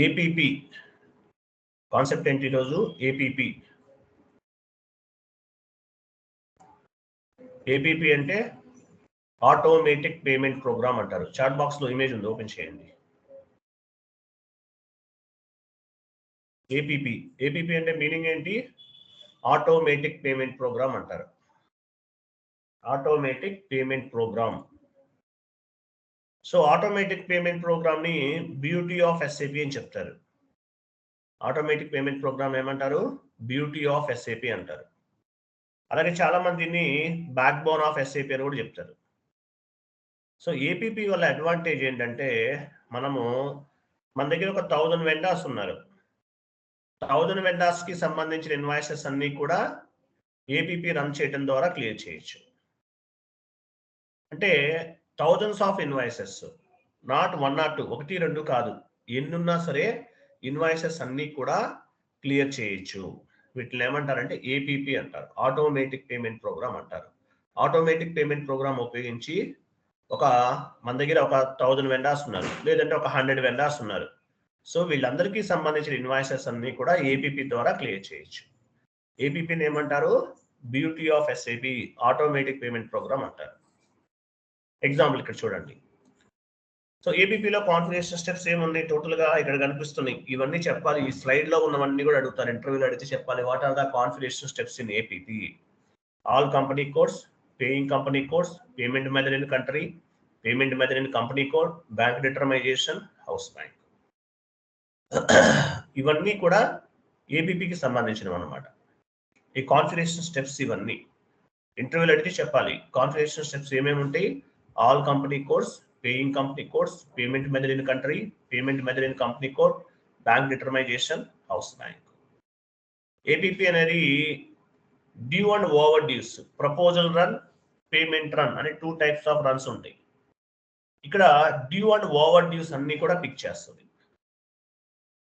APP concept ఏంటి ఈరోజు? APP. APP అంటే ఆటోమేటిక్ పేమెంట్ ప్రోగ్రామ్ అంటారు. చాట్ బాక్స్ లో ఇమేజ్ ఉంది, ఓపెన్ చేయండి. ఏపీపీ. ఏపీపీ అంటే మీనింగ్ ఏంటి? ఆటోమేటిక్ పేమెంట్ ప్రోగ్రామ్ అంటారు. Automatic payment program. So automatic payment program ని బ్యూటీ ఆఫ్ ఎస్ఏపి అని చెప్తారు. ఆటోమేటిక్ పేమెంట్ ప్రోగ్రామ్ ఏమంటారు? బ్యూటీ ఆఫ్ ఎస్ఏపి అంటారు. అలాగే చాలా మందిని బ్యాక్ బోన్ ఆఫ్ ఎస్ఏపి అని కూడా చెప్తారు. సో ఏపీపీ వల్ల అడ్వాంటేజ్ ఏంటంటే మన దగ్గర ఒక 1000 వెండర్స్ ఉన్నారు. 1000 వెండర్స్ కి సంబంధించిన ఇన్వాయిసెస్ అన్ని కూడా ఏపీపీ రన్ చేయడం ద్వారా క్లియర్ చేయొచ్చు. అంటే thousands of invoices, not 1 or 2, 1 2 కాదు, ఎన్నున్నా సరే ఇన్వాయిసెస్ అన్ని కూడా క్లియర్ చేయొచ్చు. వీటిని ఏమంటారంటే ఏపీపీ అంటారు, ఆటోమేటిక్ పేమెంట్ ప్రోగ్రామ్ అంటారు. ఆటోమేటిక్ పేమెంట్ ప్రోగ్రామ్ ఉపయోగించి మన దగ్గర ఒక 1000 వెండర్స్ ఉన్నారు, లేదంటే ఒక 100 వెండర్స్ ఉన్నారు. సో వీళ్ళందరికీ సంబంధించిన ఇన్వాయిసెస్ అన్ని కూడా ఏపీపీ ద్వారా క్లియర్ చేయొచ్చు. ఏపీపీని ఏమంటారు? Beauty of SAP, automatic payment program అంటారు. ఎగ్జాంపుల్ ఇక్కడ చూడండి. సో ఏపీపీలో కాన్ఫిగరేషన్ స్టెప్స్ ఏమున్నాయి? టోటల్ గా ఇక్కడ కనిపిస్తున్నాయి. ఇవన్నీ చెప్పాలి. ఈ స్లైడ్ లో ఉన్నవన్నీ కూడా అడుగుతారు, ఇంటర్వ్యూలో అడిగితే చెప్పాలి. What are the configuration steps in APP? All company codes, paying company codes, payment method in country, payment method in company code, bank determination, house bank. ఇవన్నీ కూడా ఏపీపీకి సంబంధించినవి అనమాట. ఈ కాన్ఫిగరేషన్ స్టెప్స్ ఇవన్నీ ఇంటర్వ్యూలో అడిగితే చెప్పాలి. కాన్ఫిగరేషన్ స్టెప్స్ ఏమేమి ఉంటాయి? All company codes, paying company codes, payment method in country, payment method in company code, bank determination, house bank. APP అనేది due and over dues, proposal run, payment run అనే 2 types of runs ఉంటాయి. ఇక్కడ due and over dues అన్ని కూడా pick చేస్తుంది.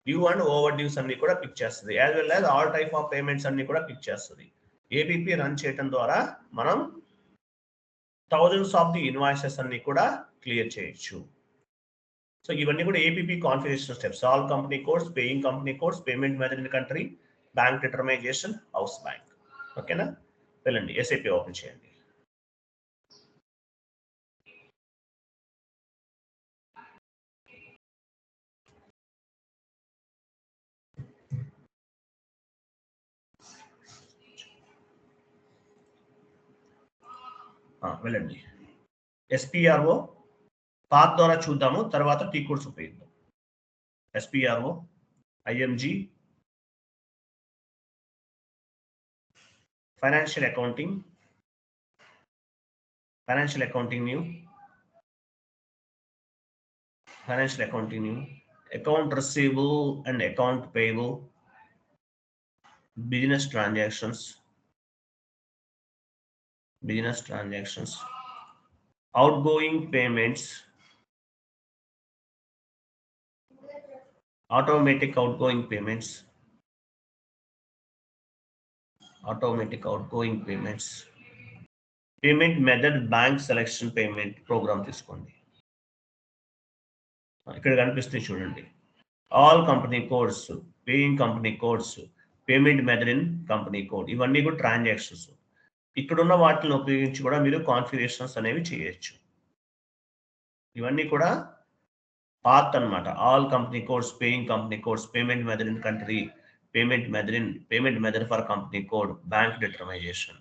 Due and over dues అన్ని కూడా pick చేస్తుంది, as well as all type of payments అన్ని కూడా పిక్ చేస్తుంది. ఏపీపీ రన్ చేయడం ద్వారా మనం థౌజండ్స్ ఆఫ్ ది ఇన్వాయిసెస్ అన్ని కూడా క్లియర్ చేయొచ్చు. సో ఇవన్నీ కూడా APP configuration steps. All company codes, paying company codes, payment method in country, bank determination, house bank. ఓకేనా? వెళ్ళండి, ఎస్ఏపీ ఓపెన్ చేయండి. వెళ్ళండి. ఎస్పీఆర్ఓ పాత్ ద్వారా చూద్దాము, తర్వాత టీ కోడ్స్ ఉపయోగిద్దాం. ఎస్పీఆర్ఓ, IMG, financial accounting, financial accounting new, financial accounting new, account receivable and account payable, business transactions, outgoing payments, automatic outgoing payments, payment method, bank selection payment program తీసుకోండి. ఇక్కడ కనిపిస్తుంది చూడండి. All company codes, paying company codes, payment method in company code, ఇవన్నీ కూడా transactions. ఇక్కడున్న వాటిని ఉపయోగించి కూడా మీరు కాన్ఫిగరేషన్స్ అనేవి చేయొచ్చు. ఇవన్నీ కూడా పాత్ అన్నమాట. All company codes, paying company codes, payment method in country, payment method for company code, bank determination,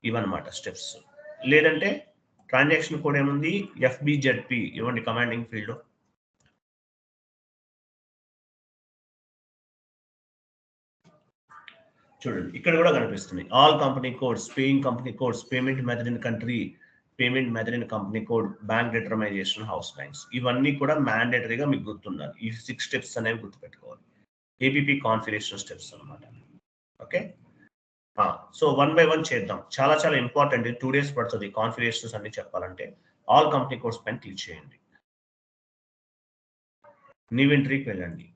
ఇవన్నమాట స్టెప్స్. లేదంటే ట్రాన్సాక్షన్ కోడ్ ఏముంది? ఎఫ్బిజెడ్పి ఇవ్వండి కమాండింగ్ ఫీల్డ్. చూడండి, ఇక్కడ కూడా కనిపిస్తుంది. All company codes, paying company codes, payment method in country, payment method in company code, bank determination, house banks, ఇవన్నీ కూడా మ్యాండేటరీగా మీకు గుర్తుండాలి. ఈ 6 స్టెప్స్ అనేవి గుర్తుపెట్టుకోవాలి. ఏపీపీ కాన్ఫిగరేషన్ స్టెప్స్ అనమాట. ఓకే, సో 1 by 1 చేద్దాం. చాలా చాలా ఇంపార్టెంట్. 2 days పడుతుంది కాన్ఫిగరేషన్స్ అన్ని చెప్పాలంటే. ఆల్ కంపెనీ కోడ్స్ పైన క్లిక్ చేయండి. న్యూ ఎంట్రీకి వెళ్ళండి.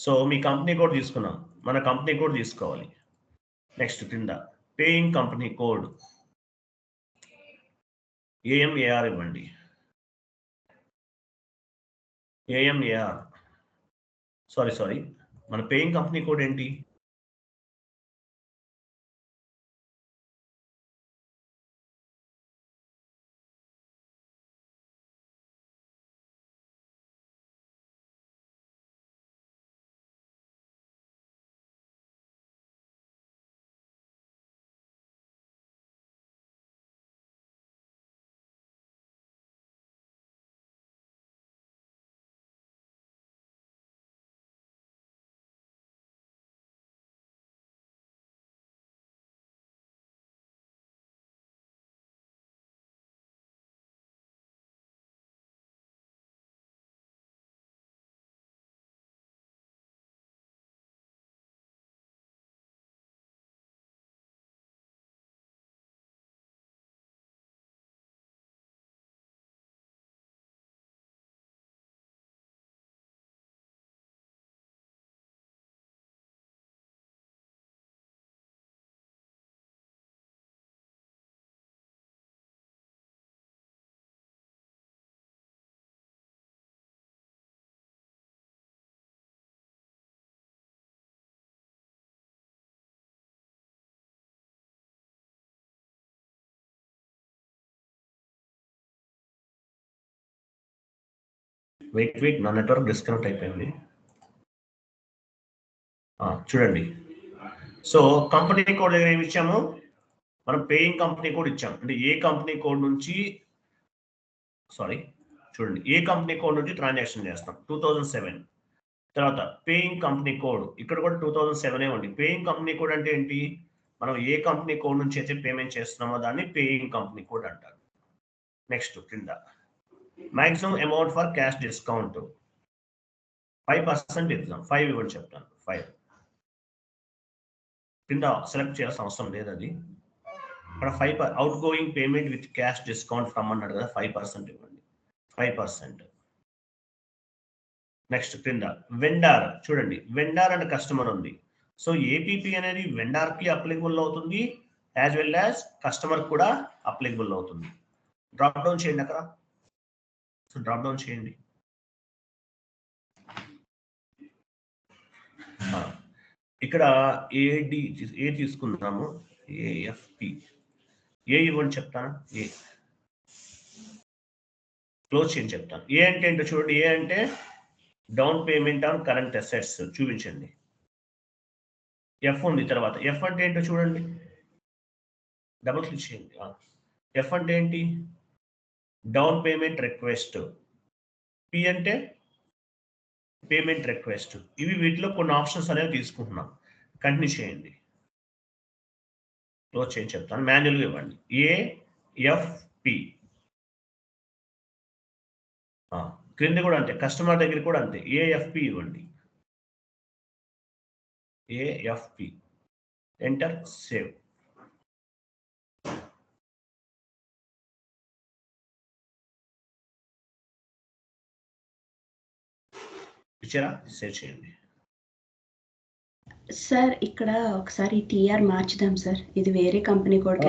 సో మీ కంపెనీ కోడ్ తీసుకున్నాం, మన కంపెనీ కోడ్ తీసుకోవాలి. నెక్స్ట్ కింద పేయింగ్ కంపెనీ కోడ్ ఏఎంఏఆర్ ఇవ్వండి. ఏఎంఏఆర్. సారీ మన పేయింగ్ కంపెనీ కోడ్ ఏంటి? వెయిట్ నా నెట్వర్క్ డిస్కనెక్ట్ అయిపోయింది. చూడండి, సో కంపెనీ కోడ్ దగ్గర ఏమి ఇచ్చాము? మనం పేయింగ్ కంపెనీ కోడ్ ఇచ్చాం. అంటే ఏ కంపెనీ కోడ్ నుంచి చూడండి, ఏ కంపెనీ కోడ్ నుంచి ట్రాన్సాక్షన్ చేస్తాం? 2007. తర్వాత పేయింగ్ కంపెనీ కోడ్ ఇక్కడ కూడా 2007 ఉంది. పేయింగ్ కంపెనీ కోడ్ అంటే ఏంటి? మనం ఏ కంపెనీ కోడ్ నుంచి అయితే పేమెంట్ చేస్తున్నామో దాన్ని పేయింగ్ కంపెనీ కోడ్ అంటారు. నెక్స్ట్ కింద maximum amount for cash discount 5% ఇద్దాం. 5 ఇవ్వండి చెప్తాను. 5 కింద సెలెక్ట్ చేయాల్సిన అవసరం లేదు. అది ఇక్కడ 5 out going payment with cash discount from అన్నాడు కదా, 5% ఇవ్వండి. 5%. నెక్స్ట్ కింద వెండార్ చూడండి, వెండార్ అండ్ కస్టమర్ ఉంది. సో ఏపీపీ అనేది వెండార్ కి అప్లికబుల్ అవుతుంది, యాజ్ వెల్ యాజ్ కస్టమర్ కూడా అప్లికబుల్ అవుతుంది. డ్రాప్ డౌన్ చేయండి అక్కడ. సో డ్రాప్ డౌన్ చేయండి. ఇక్కడ ఏ తీసుకుందాము. ఏఎఫ్పి ఏ ఇవ్వండి చెప్తాను. ఏ క్లోజ్ చేయండి చెప్తాను. ఏ అంటే ఏంటో చూడండి. ఏ అంటే down payment on current assets చూపించండి. ఎఫ్ ఉంది తర్వాత. ఎఫ్ అంటే ఏంటో చూడండి, డబుల్ క్లిక్ చేయండి. ఎఫ్ అంటే ఏంటి? Down payment request. పి అంటే పేమెంట్ రిక్వెస్ట్. ఇవి వీటిలో కొన్ని ఆప్షన్స్ అనేవి తీసుకుంటున్నాం. కంటిన్యూ చేయండి. క్లోజ్ చేయండి చెప్తాను. మాన్యువల్గా ఇవ్వండి. ఏఎఫ్పి. క్రింద కూడా అంతే, కస్టమర్ దగ్గర కూడా అంతే. ఏఎఫ్పి ఇవ్వండి. AFP enter, save. ఇచ్చారా? సేవ్ చేయండి. సార్ ఇక్కడ ఒకసారి టీఆర్ మార్చుదాం సార్, ఇది వేరే కంపెనీ కోడ్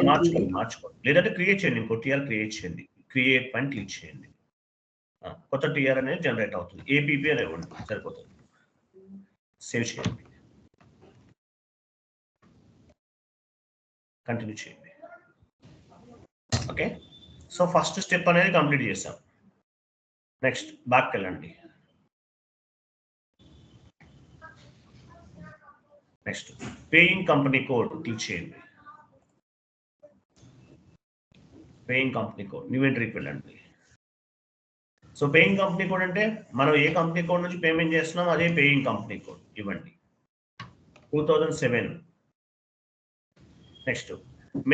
మార్చుకోండి. లేదంటే క్రియేట్ చేయండి, ఇంకో టీఆర్ క్రియేట్ చేయండి. క్రియేట్ పని క్లిక్ చేయండి. కొత్త టీఆర్ అనేది జనరేట్ అవుతుంది. ఏపీపీ అని ఇవ్వండి, సరిపోతుంది. సేవ్ చేయండి. కంటిన్యూ చేయండి. ఓకే, సో ఫస్ట్ స్టెప్ అనేది కంప్లీట్ చేసాం. నెక్స్ట్ బ్యాక్ వెళ్ళండి. Next paying company code click చేయండి. పేయింగ్ కంపెనీ కోడ్ న్యూ ఎంట్రీకి వెళ్ళండి. సో పేయింగ్ కంపెనీ కోడ్ అంటే మనం ఏ కంపెనీ కోడ్ నుంచి పేమెంట్ చేస్తున్నాం అదే పేయింగ్ కంపెనీ కోడ్ ఇవ్వండి. 2007. Next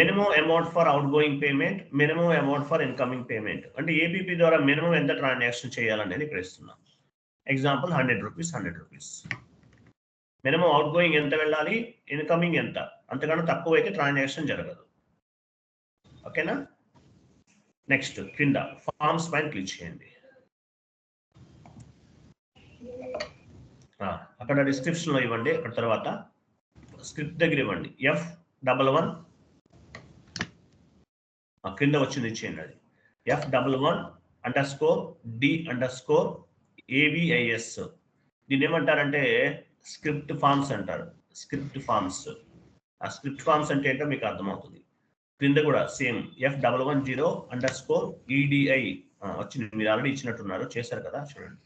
minimum amount for out going payment, minimum amount for incoming payment. అంటే ఏపీపీ ద్వారా మినిమం ఎంత ట్రాన్సాక్షన్ చేయాలనేది ఇక్కడ ఇస్తున్నాం. Example 100 rupees. 100 rupees. Minimum out going ఎంత వెళ్ళాలి, ఇన్కమింగ్ ఎంత, అంతకన్నా తక్కువ అయితే ట్రాన్సాక్షన్ జరగదు. ఓకేనా? నెక్స్ట్ కింద ఫార్మ్స్ పైన క్లిక్ చేయండి. అక్కడ డిస్క్రిప్షన్లో ఇవ్వండి. అక్కడ తర్వాత స్క్రిప్ట్ దగ్గర ఇవ్వండి. F11 కింద వచ్చింది ఇచ్చేయండి. అది F11_D_ERA ABIS. దీన్ని ఏమంటారంటే స్క్రిప్ట్ ఫార్మ్స్ అంటారు. Script forms. ఆ స్క్రిప్ట్ ఫార్మ్స్ అంటే ఏంటో మీకు అర్థమవుతుంది. క్రింద కూడా సేమ్ F110_EDI వచ్చింది. మీరు ఆల్రెడీ ఇచ్చినట్టున్నారు, చేశారు కదా, చూడండి.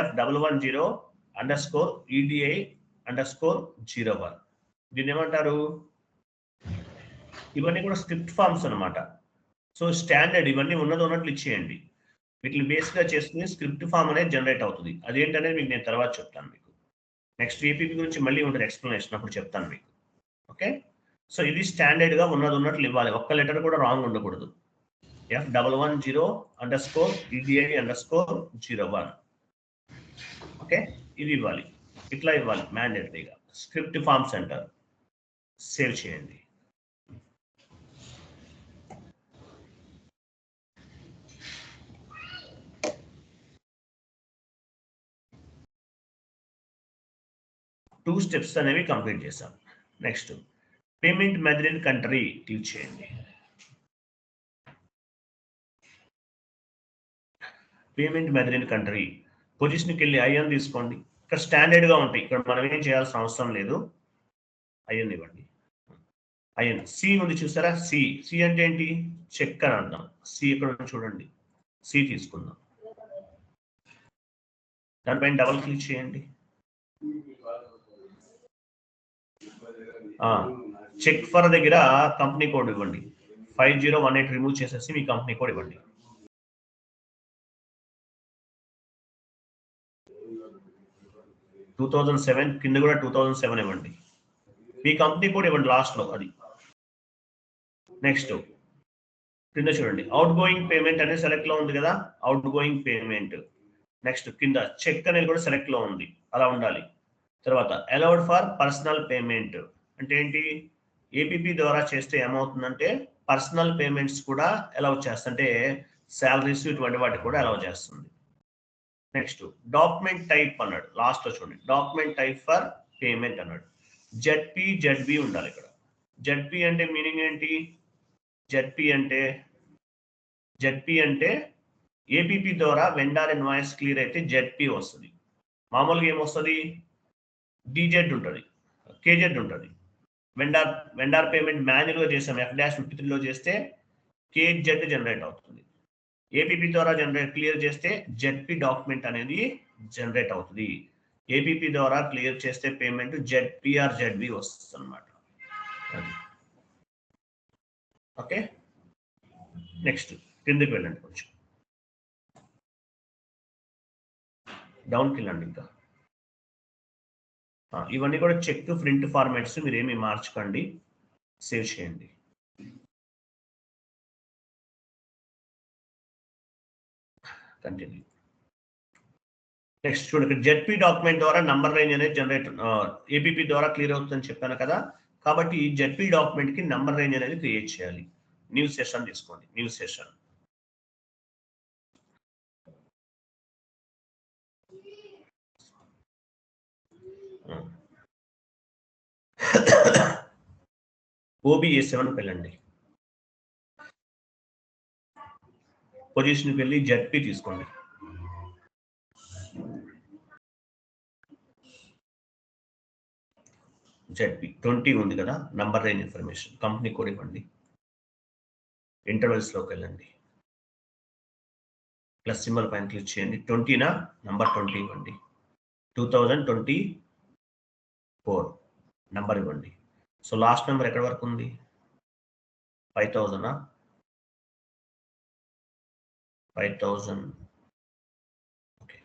F110_EDI_01. దీన్ని ఏమంటారు? ఇవన్నీ కూడా స్క్రిప్ట్ ఫార్మ్స్ అనమాట. సో స్టాండర్డ్ ఇవన్నీ ఉన్నట్లు ఇచ్చేయండి. వీటిని బేస్గా చేసుకుని స్క్రిప్ట్ ఫామ్ అనేది జనరేట్ అవుతుంది. అదేంటనేది మీకు నేను తర్వాత చెప్తాను మీకు. నెక్స్ట్ ఏపీపీ గురించి మళ్ళీ ఉంటుంది ఎక్స్ప్లెనేషన్, అప్పుడు చెప్తాను మీకు. ఓకే, సో ఇది స్టాండర్డ్గా ఉన్నట్లు ఇవ్వాలి. ఒక్క లెటర్ కూడా రాంగ్ ఉండకూడదు. F110_EDI_01. ఓకే, ఇది ఇవ్వాలి. ఇట్లా ఇవ్వాలి మ్యాండేటరీగా. స్క్రిప్ట్ ఫార్మ్స్ అంటారు. సేవ్ చేయండి. టూ స్టెప్స్ అనేవి కంప్లీట్ చేశాం. Next payment method in country click చేయండి. పేమెంట్ మెథడ్ ఇన్ కంట్రీ పొజిషన్కి వెళ్ళి ఐఎన్ తీసుకోండి. ఇక్కడ స్టాండర్డ్గా ఉంటాయి. ఇక్కడ మనం ఏం చేయాల్సిన అవసరం లేదు. ఐఎన్ ఇవ్వండి. ఐఎన్ సి ఉంది చూసారా? సి అంటే ఏంటి? చెక్ అని అర్థం. సి ఇక్కడ చూడండి, సి తీసుకుందాం. దానిపైన డబుల్ క్లిక్ చేయండి. చెక్ ఫర్ దగ్గర కంపెనీ కోడ్ ఇవ్వండి. 5018 రిమూవ్ చేసేసి మీ కంపెనీ కోడ్ ఇవ్వండి. టూ 2007 కింద కూడా 2007 ఇవ్వండి. మీ కంపెనీ కోడ్ ఇవ్వండి లాస్ట్ లో అది. నెక్స్ట్ కింద చూడండి, అవుట్ గోయింగ్ పేమెంట్ అనేది సెలెక్ట్ లో ఉంది కదా, అవుట్ గోయింగ్ పేమెంట్. నెక్స్ట్ కింద చెక్ అనేది కూడా సెలెక్ట్ లో ఉంది, అలా ఉండాలి. తర్వాత అలౌడ్ ఫర్ పర్సనల్ పేమెంట్ అంటే ఏంటి? ఏపీపీ ద్వారా చేస్తే ఏమవుతుందంటే పర్సనల్ పేమెంట్స్ కూడా అలౌ చేస్తుంది, అంటే శాలరీస్ ఇటువంటి వాటికి కూడా అలౌ చేస్తుంది. నెక్స్ట్ డాక్యుమెంట్ టైప్ అన్నాడు, లాస్ట్ లో చూడండి. డాక్యుమెంట్ టైప్ ఫర్ పేమెంట్ అన్నాడు. జెడ్పీ ఉండాలి ఇక్కడ. జెడ్పీ అంటే మీనింగ్ ఏంటి? జెడ్పీ అంటే ఏపీపీ ద్వారా వెండార్ ఇన్వాయిస్ క్లియర్ అయితే జెడ్పీ వస్తుంది. మామూలుగా ఏమొస్తుంది? డిజెడ్ ఉంటుంది, కేజెడ్ ఉంటుంది. వెండార్ పేమెంట్ మాన్యువల్గా చేసాం, F-53లో చేస్తే కేజెడ్ జనరేట్ అవుతుంది. ఏపీపీ ద్వారా క్లియర్ చేస్తే జెడ్పీ డాక్యుమెంట్ అనేది జనరేట్ అవుతుంది. ఏపీపీ ద్వారా క్లియర్ చేస్తే పేమెంట్ జెడ్పీఆర్ జెడ్బి వస్తుంది అనమాట. ఓకే, నెక్స్ట్ కిందకి వెళ్ళండి, కొంచెం డౌన్కి వెళ్ళండి. ఇంకా ఇవన్నీ కూడా చెక్ ప్రింట్ ఫార్మాట్స్, మీరు ఏమి మార్చుకోండి, సేవ్ చేయండి. కంటిన్యూ. నెక్స్ట్ చూడండి, జెడ్పీ డాక్యుమెంట్ ద్వారా నంబర్ రేంజ్ అనేది జనరేట్ ఏపీపీ ద్వారా క్లియర్ అవుతుందని చెప్పాను కదా, కాబట్టి జెడ్పీ డాక్యుమెంట్ కి నంబర్ రేంజ్ అనేది క్రియేట్ చేయాలి. న్యూ సెషన్ తీసుకోండి, న్యూ సెషన్. OBA7కి వెళ్ళండి. పొజిషన్కి వెళ్ళి జెడ్పీ తీసుకోండి. జెడ్పీ 20 ఉంది కదా, number range information, company code ఇవ్వండి. ఇంటర్వెల్స్లోకి వెళ్ళండి, ప్లస్ సింబల్ పైన క్లిక్ చేయండి. 20నా నంబర్ 20 ఇవ్వండి. 2024 నంబర్ ఇవ్వండి. సో లాస్ట్ నెంబర్ ఎక్కడి వరకు ఉంది? 5000. 5000 ఓకే,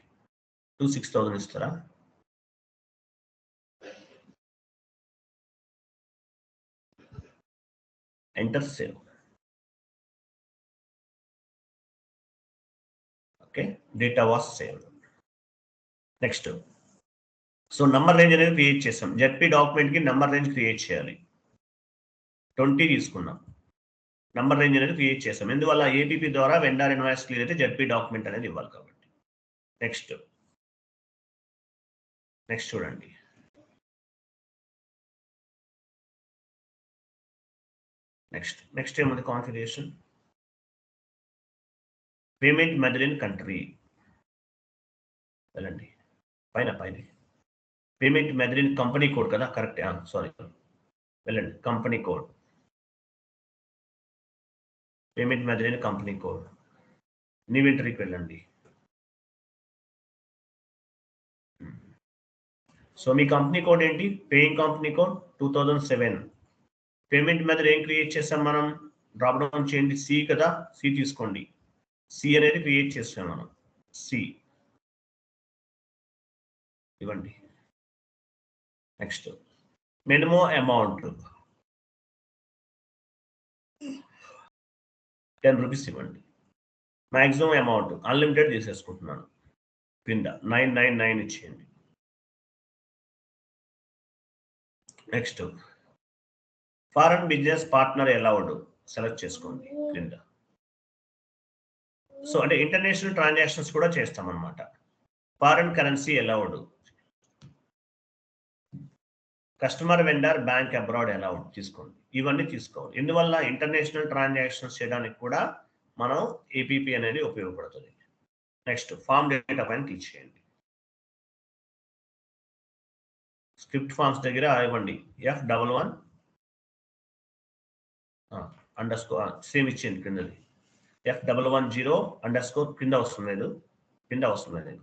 6000 ఇస్తారా? Enter save. Okay, data was saved. Next so number range అనేది క్రియేట్ చేసాం. జెడ్పీ డాక్యుమెంట్ కి నంబర్ రేంజ్ క్రియేట్ చేయాలి. 20 తీసుకున్నాం, నంబర్ రేంజ్ అనేది క్రియేట్ చేసాం. ఎందువల్ల? ఏపీపీ ద్వారా వెండార్ ఇన్వాయిస్ క్లియర్ అయితే జెడ్పీ డాక్యుమెంట్ అనేది ఇవ్వాలి కాబట్టి. నెక్స్ట్ చూడండి, నెక్స్ట్ ఏముంది? Configuration payment method in country. వెళ్ళండి పైన పేమెంట్ మెథడ్ కంపెనీ కోడ్ కదా, కరెక్ట్, సారీ, వెళ్ళండి company code, payment method company code, new ఎంట్రీకి వెళ్ళండి. సో మీ కంపెనీ కోడ్ ఏంటి? Paying company code 2007. Payment method ఏం క్రియేట్ చేసాం మనం? డ్రాప్ డౌన్ చేయండి, సి కదా, సి తీసుకోండి. సి అనేది క్రియేట్ చేసాం మనం, సి ఇవ్వండి. నెక్స్ట్ మినిమం అమౌంట్ 10 రూపీస్ ఇవ్వండి. మ్యాక్సిమం అమౌంట్ అన్లిమిటెడ్ తీసేసుకుంటున్నాను, కింద 999 ఇచ్చేయండి. Next foreign business partner allowed select చేసుకోండి కింద. సో అంటే ఇంటర్నేషనల్ ట్రాన్సాక్షన్స్ కూడా చేస్తాం అనమాట. Foreign currency allowed, customer vendor bank abroad allowed తీసుకోండి. ఇవన్నీ తీసుకోవాలి. ఎందువల్ల? ఇంటర్నేషనల్ ట్రాన్సాక్షన్స్ చేయడానికి కూడా మనం ఏపీపీ అనేది ఉపయోగపడుతుంది. నెక్స్ట్ ఫామ్ డేటా పైన క్లిక్ చేయండి. స్క్రిప్ట్ ఫామ్స్ దగ్గర ఇవ్వండి F11 అండర్స్కోర్ సేమ్ ఇచ్చేయండి కిందది. F110 కింద అవసరం లేదు,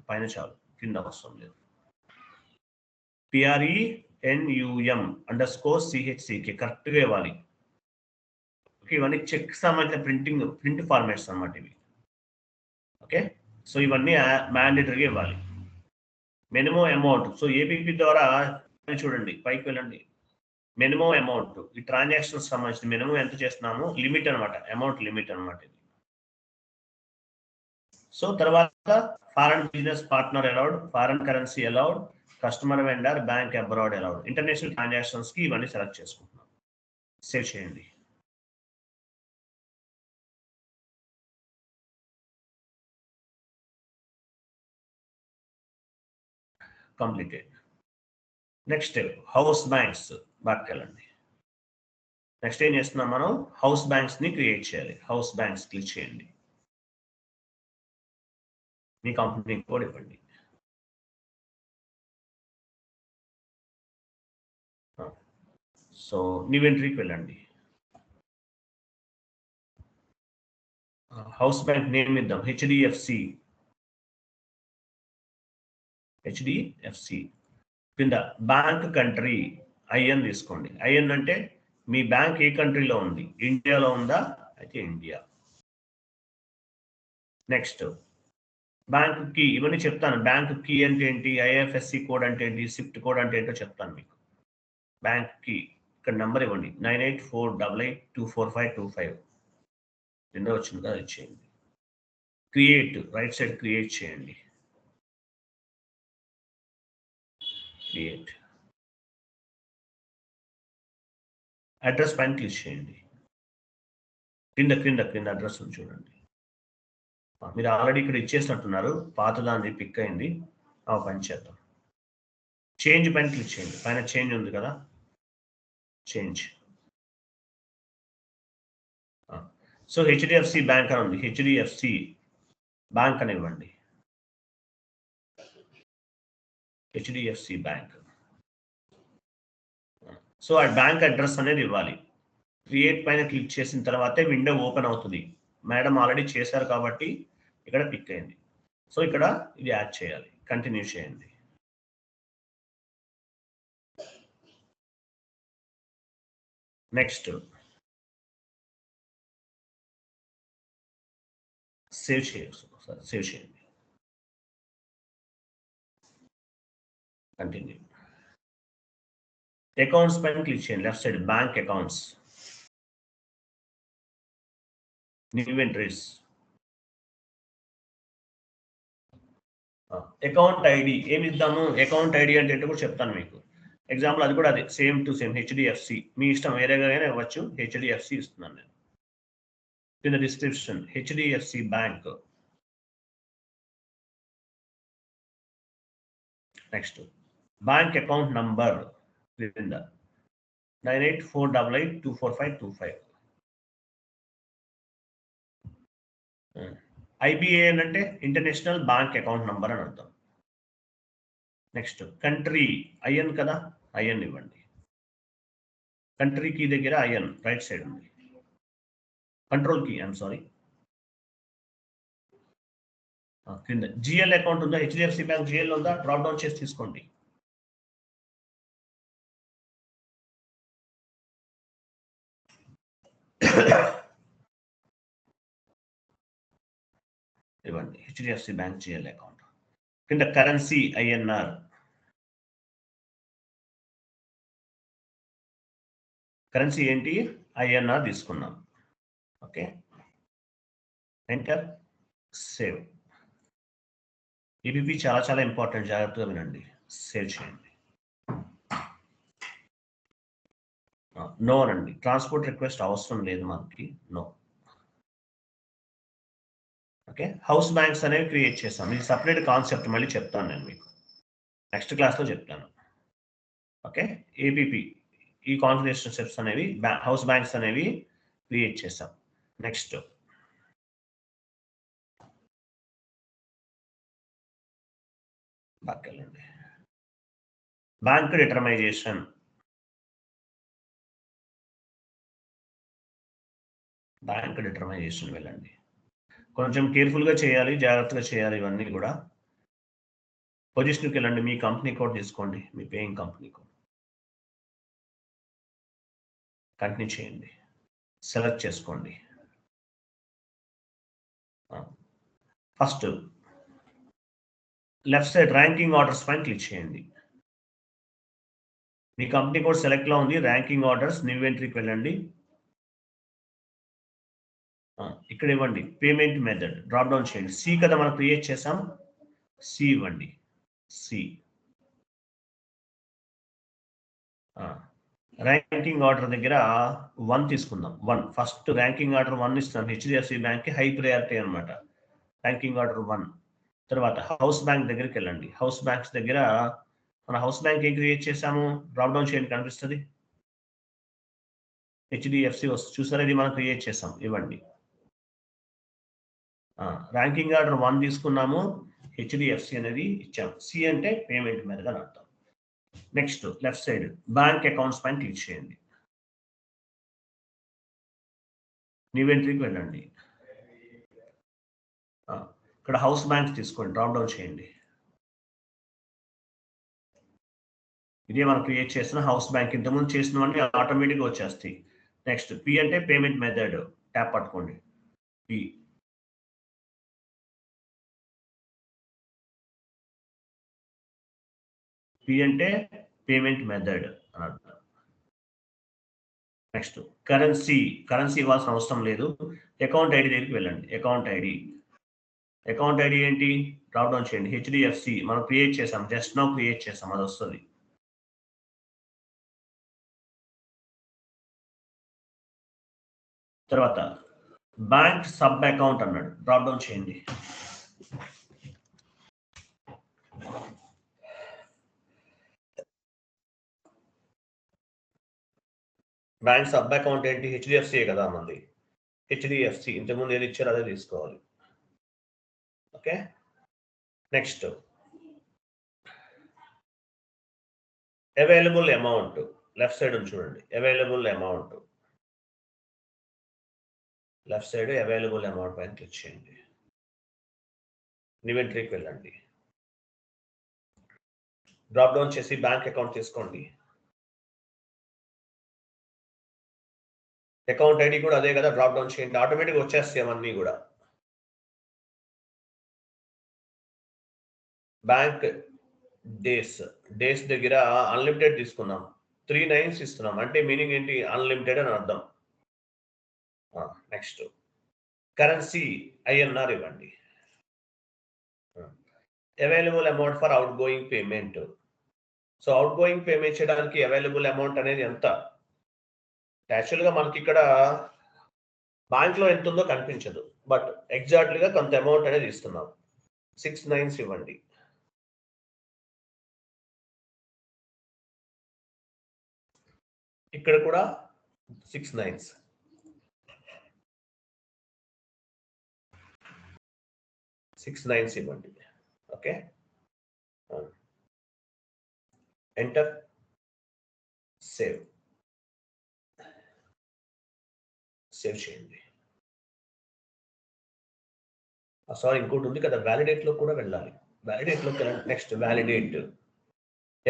పైన చాలు, కింద అవసరం లేదు. PRENUM _CHCK కరెక్ట్గా ఇవ్వాలి. ఓకే, ఇవన్నీ చెక్ సంబంధించిన ప్రింట్ ఫార్మాట్స్ అన్నమాట ఇవి. ఓకే, సో ఇవన్నీ మ్యాండేటరీగా ఇవ్వాలి. మినిమం అమౌంట్, సో ఏపీపీ ద్వారా చూడండి, పైకి వెళ్ళండి. మినిమం అమౌంట్, ఈ ట్రాన్సాక్షన్స్ సంబంధించిన మినిమం ఎంత చేస్తున్నాము, లిమిట్ అనమాట, అమౌంట్ లిమిట్ అనమాట ఇది. సో తర్వాత foreign business partner allowed, foreign currency allowed, customer vendor bank abroad allowed, international transactions కి ఇవన్నీ సెలెక్ట్ చేసుకుంటున్నాం. సేవ్ చేయండి. కంప్లీటెడ్. నెక్స్ట్ హౌస్ బ్యాంక్స్ బాగా వెళ్ళండి. నెక్స్ట్ ఏం చేస్తున్నాం మనం? హౌస్ బ్యాంక్స్ ని క్రియేట్ చేయాలి. హౌస్ బ్యాంక్స్ క్లిక్ చేయండి. మీ కంపెనీ కోడ్ ఇవ్వండి. సో న్యూ ఎంట్రీకి వెళ్ళండి. హౌస్ బ్యాంక్ నేమ్ ఇద్దాం హెచ్డిఎఫ్సి. కింద బ్యాంక్ కంట్రీ ఐఎన్ తీసుకోండి. ఐఎన్ అంటే మీ బ్యాంక్ ఏ కంట్రీలో ఉంది? ఇండియాలో ఉందా? అయితే ఇండియా. నెక్స్ట్ బ్యాంక్ కీ, ఇవన్నీ చెప్తాను. బ్యాంక్ కీ అంటే ఏంటి, ఐఎఫ్ఎస్సి కోడ్ అంటే ఏంటి, స్విఫ్ట్ కోడ్ అంటే ఏంటో చెప్తాను మీకు. బ్యాంక్ కీ ఇక్కడ నెంబర్ ఇవ్వండి 9848824525. రెండో వచ్చింది కదా, ఇచ్చేయండి. క్రియేట్ రైట్ సైడ్ క్రియేట్ చేయండి. క్రియేట్ అడ్రస్ పైన క్లిక్ చేయండి. కింద అడ్రస్ చూడండి. మీరు ఆల్రెడీ ఇక్కడ ఇచ్చేసినట్టున్నారు, పాత దాన్ని పిక్ అయింది, పని చేద్దాం. చేంజ్ పైన క్లిక్ చేయండి. పైన చేంజ్ ఉంది కదా, చేంజ్. సో హెచ్డిఎఫ్సి బ్యాంక్ అని ఉంది, హెచ్డిఎఫ్సి బ్యాంక్ అని ఇవ్వండి. హెచ్డిఎఫ్సి బ్యాంక్. సో ఆ బ్యాంక్ అడ్రస్ అనేది ఇవ్వాలి. క్రియేట్ పైన క్లిక్ చేసిన తర్వాతే విండో ఓపెన్ అవుతుంది. మేడం ఆల్రెడీ చేశారు కాబట్టి ఇక్కడ పిక్ అయింది. సో ఇక్కడ ఇది యాడ్ చేయాలి. కంటిన్యూ చేయండి. నెక్స్ట్ సేవ్ చేయండి. కంటిన్యూ. అకౌంట్స్ పైన క్లిక్ చేయండి. Left side bank accounts, new entries, account ID ఏమి ఇద్దాము? అకౌంట్ ఐడి అంటే ఏంటో కూడా చెప్తాను మీకు. ఎగ్జాంపుల్ అది కూడా అదే, సేమ్ టు సేమ్ హెచ్డిఎఫ్సి. మీ ఇష్టం వేరేగా ఇవ్వచ్చు, హెచ్డిఎఫ్సి ఇస్తున్నాను నేను. కింద description HDFC bank. Next bank account number కింద 9848824525. ఐబిఏఎన్ అంటే ఇంటర్నేషనల్ బ్యాంక్ అకౌంట్ నంబర్ అని అర్థం. నెక్స్ట్ కంట్రీ ఐఎన్ కదా, ఐఎన్ ఇవ్వండి. కంట్రీ కీ దగ్గర ఐఎన్ రైట్ సైడ్ ఉంది. Control key, I'm sorry. కింద జిఎల్ అకౌంట్ ఉందా? హెచ్డిఎఫ్సి బ్యాంక్ జిఎల్ ఉందా? డ్రాప్ డౌన్ చేసి తీసుకోండి. ఇవ్వండి హెచ్డిఎఫ్సి బ్యాంక్ జిఎల్ అకౌంట్. కింద కరెన్సీ ఐఎన్ఆర్. కరెన్సీ ఏంటి? ఐఎన్ఆర్ తీసుకున్నాం. Okay, enter, save. ఈబీపీ చాలా చాలా ఇంపార్టెంట్, జాగ్రత్తగా వినండి. సేవ్ చేయండి. నో అనండి, ట్రాన్స్పోర్ట్ రిక్వెస్ట్ అవసరం లేదు మనకి, నో. ఓకే, హౌస్ బ్యాంక్స్ అనేవి క్రియేట్ చేస్తాం. ఇది సపరేట్ కాన్సెప్ట్, మళ్ళీ చెప్తాను నేను మీకు నెక్స్ట్ క్లాస్లో చెప్తాను. ఓకే, ఏబీపీ ఈ కాన్ఫిగరేషన్ స్టెప్స్ అనేవి హౌస్ బ్యాంక్స్ అనేవి క్రియేట్ చేస్తాం. నెక్స్ట్ బాకెళ్ళండి, బ్యాంక్ డిటర్మైజేషన్. బ్యాంక్ డిటర్మైజేషన్ వెళ్ళండి. కొంచెం కేర్ఫుల్గా చేయాలి, జాగ్రత్తగా చేయాలి ఇవన్నీ కూడా. పొజిషన్కి వెళ్ళండి, మీ కంపెనీ కోడ్ తీసుకోండి, మీ పేయింగ్ కంపెనీ కోడ్. కంటిన్యూ చేయండి, సెలెక్ట్ చేసుకోండి. First left side ranking orders పైన క్లిక్ చేయండి. మీ కంపెనీ కోడ్ సెలెక్ట్లో ఉంది, ర్యాంకింగ్ ఆర్డర్స్, న్యూ ఎంట్రీకి వెళ్ళండి. ఇక్కడ ఇవ్వండి పేమెంట్ మెథడ్, డ్రాప్ డౌన్ చేయండి. సి కదా మనం క్రియేట్ చేసాం, సి ఇవ్వండి. సి ర్యాంకింగ్ ఆర్డర్ దగ్గర 1 తీసుకుందాం. 1 ఫస్ట్ ర్యాంకింగ్ ఆర్డర్ 1 ఇస్తాం. హెచ్డిఎఫ్సి బ్యాంక్కి హై ప్రయారిటీ అనమాట, ర్యాంకింగ్ ఆర్డర్ 1. తర్వాత హౌస్ బ్యాంక్ దగ్గరికి వెళ్ళండి. హౌస్ బ్యాంక్స్ దగ్గర మన హౌస్ బ్యాంక్ ఏం క్రియేట్ చేసాము, డ్రాప్ డౌన్ చేయండి, కనిపిస్తుంది హెచ్డిఎఫ్సి వస్తుంది, చూసారా? ఇది మనం క్రియేట్ చేసాం, ఇవ్వండి. ర్యాంకింగ్ ఆర్డర్ 1 తీసుకున్నాము, హెచ్డిఎఫ్సి అనేది ఇచ్చాము. సి అంటే పేమెంట్ మెథడ్ అని అర్థం. Next left side bank accounts పైన క్లిక్ చేయండి. న్యూ ఎంట్రీకి వెళ్ళండి. ఇక్కడ హౌస్ బ్యాంక్స్ తీసుకోండి, డ్రాప్ డౌన్ చేయండి. ఇదే మనం క్రియేట్ చేసిన హౌస్ బ్యాంక్, ఇంతకుముందు చేసినవన్నీ ఆటోమేటిక్గా వచ్చేస్తాయి. నెక్స్ట్ పి అంటే పేమెంట్ మెథడ్, ట్యాప్ పట్టుకోండి. పి అంటే పేమెంట్ మెథడ్ అని అర్థం. నెక్స్ట్ కరెన్సీ ఇవ్వాల్సిన అవసరం లేదు. అకౌంట్ ఐడి దగ్గరికి వెళ్ళండి. అకౌంట్ ఐడి ఏంటి, డ్రాప్ డౌన్ చేయండి. హెచ్డిఎఫ్సి మనం క్రియేట్ చేసాం, జస్ట్ నౌ క్రియేట్ చేసాం, అది వస్తుంది. తర్వాత బ్యాంక్ సబ్ అకౌంట్ అన్నాడు, డ్రాప్ డౌన్ చేయండి. బ్యాంక్ సబ్ అకౌంట్ ఏంటి, హెచ్డిఎఫ్సి కదా మంది, హెచ్డిఎఫ్సి ఇంతకుముందు ఏది ఇచ్చారో అదే తీసుకోవాలి. Okay, next available amount, left side చూడండి. Available amount, left side available amount పైన క్లిక్ చేయండి. న్యూ ఎంట్రీకి వెళ్ళండి. డ్రాప్ డౌన్ చేసి బ్యాంక్ అకౌంట్ తీసుకోండి. అకౌంట్ ఐడి కూడా అదే కదా, డ్రాప్ డౌన్ చేయండి. ఆటోమేటిక్గా వచ్చేస్తాయి అవన్నీ కూడా. బ్యాంక్ డేస్ దగ్గర అన్లిమిటెడ్ తీసుకున్నాం, 3 9s ఇస్తున్నాం, అంటే మీనింగ్ ఏంటి, అన్లిమిటెడ్ అని అర్థం. నెక్స్ట్ కరెన్సీ ఐఎన్ఆర్ ఇవ్వండి. Available amount for out going payment. So out going payment చేయడానికి అవైలబుల్ అమౌంట్ అనేది ఎంత, యాక్చువల్గా మనకి ఇక్కడ బ్యాంక్లో ఎంత ఉందో కనిపించదు, బట్ ఎగ్జాక్ట్లీగా కొంత అమౌంట్ అనేది ఇస్తున్నాం. 6 9s ఇవ్వండి. ఇక్కడ కూడా 6 9s. ఇవ్వండి. ఓకే, ఎంటర్, సేవ్ చేయండి. సారీ, ఇంకోటి ఉంది కదా, వ్యాలిడేట్ లో కూడా వెళ్ళాలి. వ్యాలిడేట్ లోకి వెళ్ళండి. Next validate.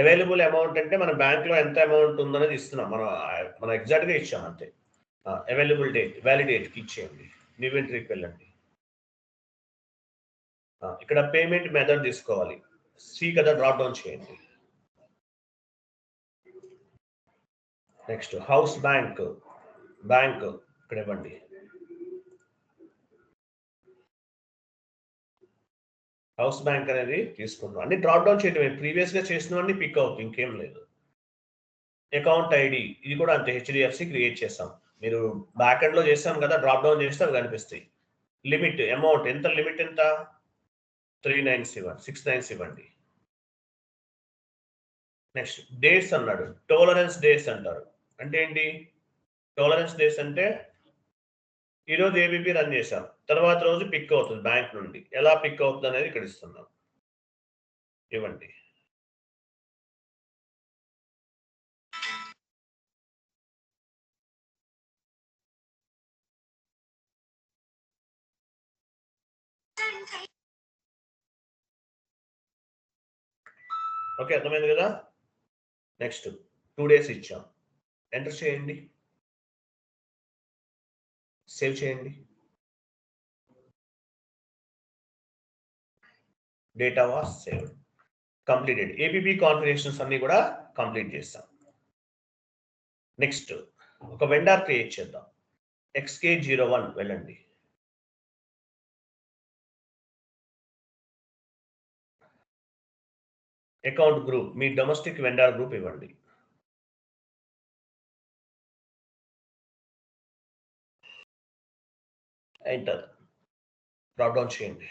అవైలబుల్ అమౌంట్ అంటే మన బ్యాంక్ లో ఎంత అమౌంట్ ఉందనేది ఇస్తున్నాం, మనం ఎగ్జాక్ట్ గా ఇచ్చాం అంతే. అవైలబుల్ డేట్, వ్యాలిడేట్ క్లిక్ చేయండి. న్యూ ఎంట్రీకి వెళ్ళండి. ఇక్కడ పేమెంట్ మెథడ్ తీసుకోవాలి. సి కదా, డ్రాప్ డౌన్ చేయండి. నెక్స్ట్ హౌస్ బ్యాంక్ ఇక్కడ ఇవ్వండి. హౌస్ బ్యాంక్ అనేది తీసుకుంటాం. అన్ని డ్రాప్ డౌన్ చేయడం, ప్రీవియస్ గా చేసినవన్నీ పిక్ అవుతుంది, ఇంకేం లేదు. అకౌంట్ ఐడి ఇది కూడా అంతే, హెచ్డిఎఫ్సి క్రియేట్ చేస్తాం. మీరు బ్యాక్ ఎండ్ లో చేస్తాం కదా, డ్రాప్ డౌన్ చేస్తే అవి కనిపిస్తాయి. లిమిట్ అమౌంట్ ఎంత, లిమిట్ ఎంత, 697 ఇవ్వండి. నెక్స్ట్ డేస్ అన్నాడు, టాలరెన్స్ డేస్ అంటారు. అంటే ఏంటి టాలరెన్స్ డేస్ అంటే ఈరోజు ఏబీపీ రన్ చేశాం, తర్వాత రోజు పిక్ అవుతుంది బ్యాంక్ నుండి. ఎలా పిక్ అవుతుంది అనేది ఇక్కడ ఇస్తున్నాం, ఇవ్వండి. ఓకే, అర్థమైంది కదా. నెక్స్ట్ 2 days ఇచ్చాం, ఎంటర్ చేయండి, సేవ్ చేయండి. Data was saved, completed. APP configurations అన్ని కూడా కంప్లీట్ చేస్తాం. నెక్స్ట్ ఒక వెండర్ క్రియేట్ చేద్దాం. XK01 వెళ్ళండి. అకౌంట్ గ్రూప్, మీ డొమెస్టిక్ వెండర్ గ్రూప్ ఇవ్వండి. ఎంటర్, డ్రాప్ డౌన్ చేయండి.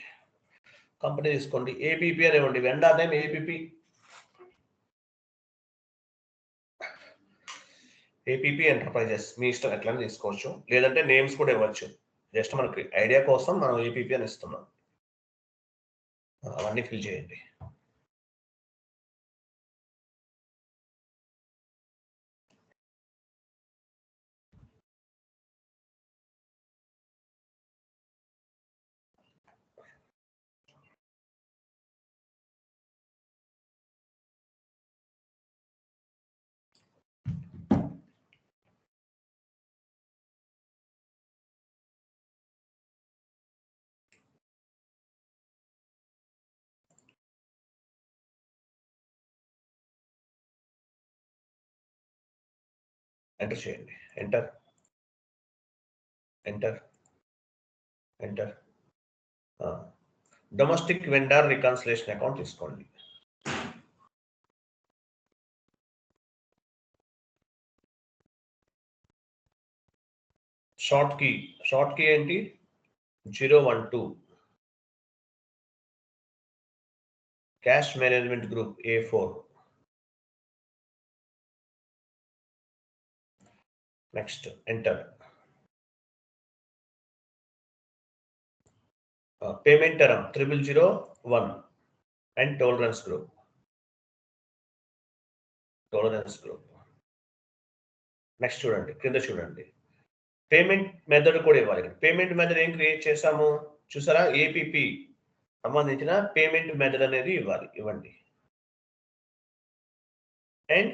కంపెనీ తీసుకోండి, ఏపీపీ అని ఇవ్వండి. Vendor name APP. APP enterprises మీ ఇష్టం, ఎట్లా తీసుకోవచ్చు, లేదంటే నేమ్స్ కూడా ఇవ్వచ్చు. జస్ట్ మనకి ఐడియా కోసం మనం ఏపీపీ అని ఇస్తున్నాం. అవన్నీ ఫిల్ చేయండి. ఎంటర్ చేయండి. Enter, enter, enter. Domestic vendor reconciliation account తీసుకోండి. షార్ట్ కీ ఏంటి, 012. Cash management group A4. Next enter. Payment term 0001 and tolerance group. Next చూడండి, కింద చూడండి, పేమెంట్ మెథడ్ కూడా ఇవ్వాలి. పేమెంట్ మెథడ్ ఏం క్రియేట్ చేసాము చూసారా, ఏపీపీ సంబంధించిన పేమెంట్ మెథడ్ అనేది ఇవ్వండి. అండ్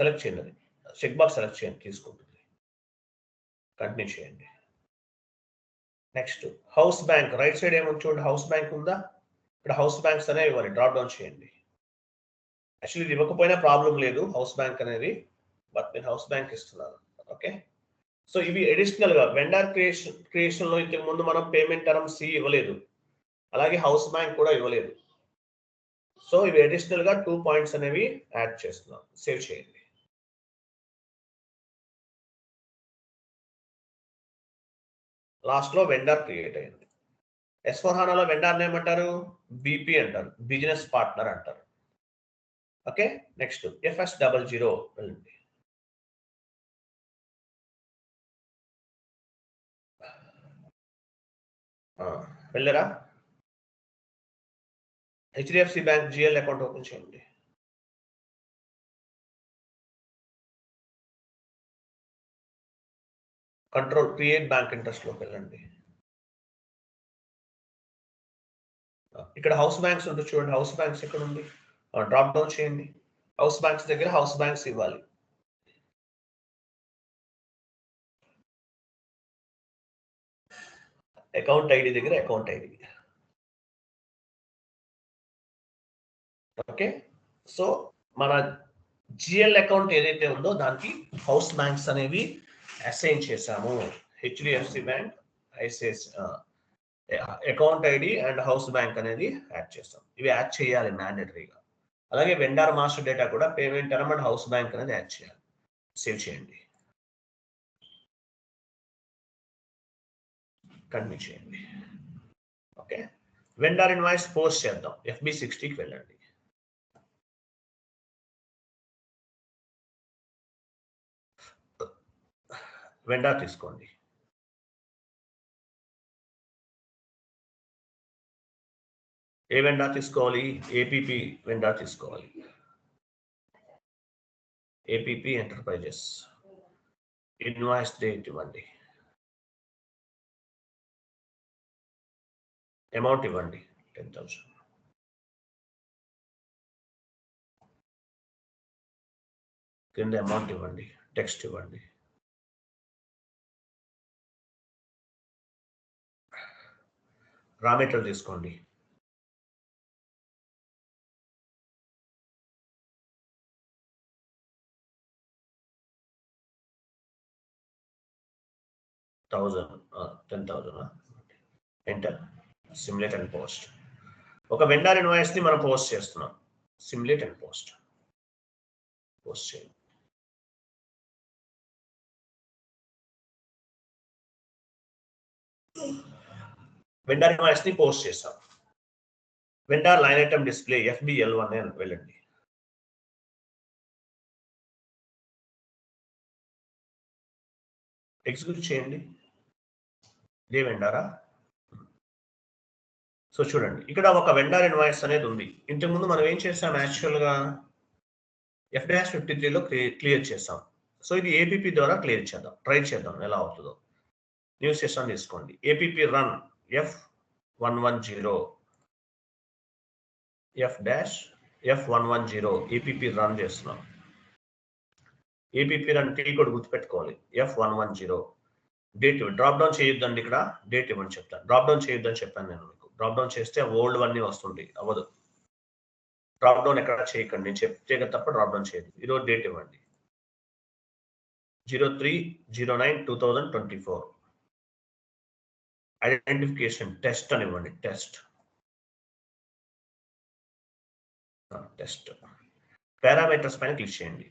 సెలెక్ట్ చేయండి, చెక్ బాక్స్ సెలెక్ట్ చేయండి, తీసుకుంటుంది. కంటిన్యూ చేయండి. Next house bank, right side ఏమో చూడండి, హౌస్ బ్యాంక్ ఉందా, ఇక్కడ హౌస్ బ్యాంక్స్ అనే ఇవ్వాలి. డ్రాప్ డౌన్ చేయండి. యాక్చువల్లీ ఇది ఇవ్వకపోయినా ప్రాబ్లం లేదు హౌస్ బ్యాంక్ అనేది, బట్ నేను హౌస్ బ్యాంక్ ఇస్తున్నాను. ఓకే, సో ఇవి అడిషనల్ గా వెండర్ క్రియేషన్ లో ఇంతకు ముందు మనం పేమెంట్ టర్మ్ సి ఇవ్వలేదు, అలాగే హౌస్ బ్యాంక్ కూడా ఇవ్వలేదు. సో ఇవి అడిషనల్ గా 2 పాయింట్స్ అనేవి యాడ్ చేస్తున్నాం. సేవ్ చేయండి. లాస్ట్ లో వెండర్ క్రియేట్ అయింది. S/4HANAలో వెండర్ నేమ్ అంటారు, బీపీ అంటారు, బిజినెస్ పార్ట్నర్ అంటారు. ఓకే, నెక్స్ట్ FS00 వెళ్ళండి. వెళ్ళరా, HDFC bank GL account open చేయండి. కంట్రోల్ క్రియేట్ బ్యాంక్ ఇంట్రెస్ట్ లోకి వెళ్ళండి. ఇక్కడ హౌస్ బ్యాంక్స్ ఉంటుంది చూడండి. హౌస్ బ్యాంక్స్ ఎక్కడ ఉంది? డ్రాప్ డౌన్ చేయండి. హౌస్ బ్యాంక్స్ దగ్గర హౌస్ బ్యాంక్స్ ఇవ్వాలి. అకౌంట్ ఐడి దగ్గర అకౌంట్ ఐడి. ఓకే, సో మన జిఎల్ అకౌంట్ ఏదైతే ఉందో దానికి హౌస్ బ్యాంక్స్ అనేవి అసైన్ చేశాము. HDFC bank, ICICI account ID and house bank అనేది యాడ్ చేస్తాం. ఇవి యాడ్ చేయాలి మ్యాండేటరీగా. అలాగే వెండర్ మాస్టర్ డేటా కూడా payment term and house bank అనేది యాడ్ చేయాలి. సేవ్ చేయండి, కంటిన్యూ చేయండి. ఓకే, వెండర్ ఇన్వాయిస్ పోస్ట్ చేద్దాం. FB60కి వెళ్ళండి. వెండర్ తీసుకోండి. ఏ వెండర్ తీసుకోవాలి? ఏపీపీ వెండర్ తీసుకోవాలి. APP enterprises. ఇన్వాయిస్ డేట్ ఇవ్వండి, అమౌంట్ ఇవ్వండి 10,000. కింద అమౌంట్ ఇవ్వండి, టెక్స్ట్ ఇవ్వండి. రా మెటీరియల్ తీసుకోండి. $10,000 ఎంటర్. Simulate and post. ఒక వెండర్ ఇన్వాయిస్ ని మనం పోస్ట్ చేస్తున్నాం. సిమ్యులేట్ అండ్ పోస్ట్ చేయండి. వెండర్ ఇన్వాయిస్ ని పోస్ట్ చేస్తాం. Vendor line item display FBL1 అని వెళ్ళండి. ఎగ్జిక్యూట్ చేయండి. ఇదే వెండరా? సో చూడండి, ఇక్కడ ఒక వెండర్ ఇన్వాయిస్ అనేది ఉంది. ఇంతకుముందు మనం ఏం చేసాం? యాక్చువల్గా F-53లో క్లియర్ చేసాం. సో ఇది ఏపీపీ ద్వారా క్లియర్ చేద్దాం, ట్రై చేద్దాం ఎలా అవుతుందో. న్యూ సెషన్ తీసుకోండి. APP run F110 F-F110 APP run చేస్తున్నాం. ఏపీపీ రన్ టీ కూడా గుర్తుపెట్టుకోవాలి. F110 డేట్ డ్రాప్ డౌన్ చేయొద్దండి. ఇక్కడ డేట్ ఇవ్వండి చెప్తాను. డ్రాప్ డౌన్ చేయొద్దని చెప్పాను నేను మీకు. డ్రాప్ డౌన్ చేస్తే ఓల్డ్ వన్నీ వస్తుంది, అవ్వదు. డ్రాప్ డౌన్ ఎక్కడ చేయకండి, నేను చెప్తే తప్ప డ్రాప్ డౌన్ చేయదు. ఈరోజు డేట్ ఇవ్వండి 03/09/2024. ఐడెంటిఫికేషన్ టెస్ట్ అని ఇవ్వండి. టెస్ట్ పారామీటర్స్ పైన క్లిక్ చేయండి.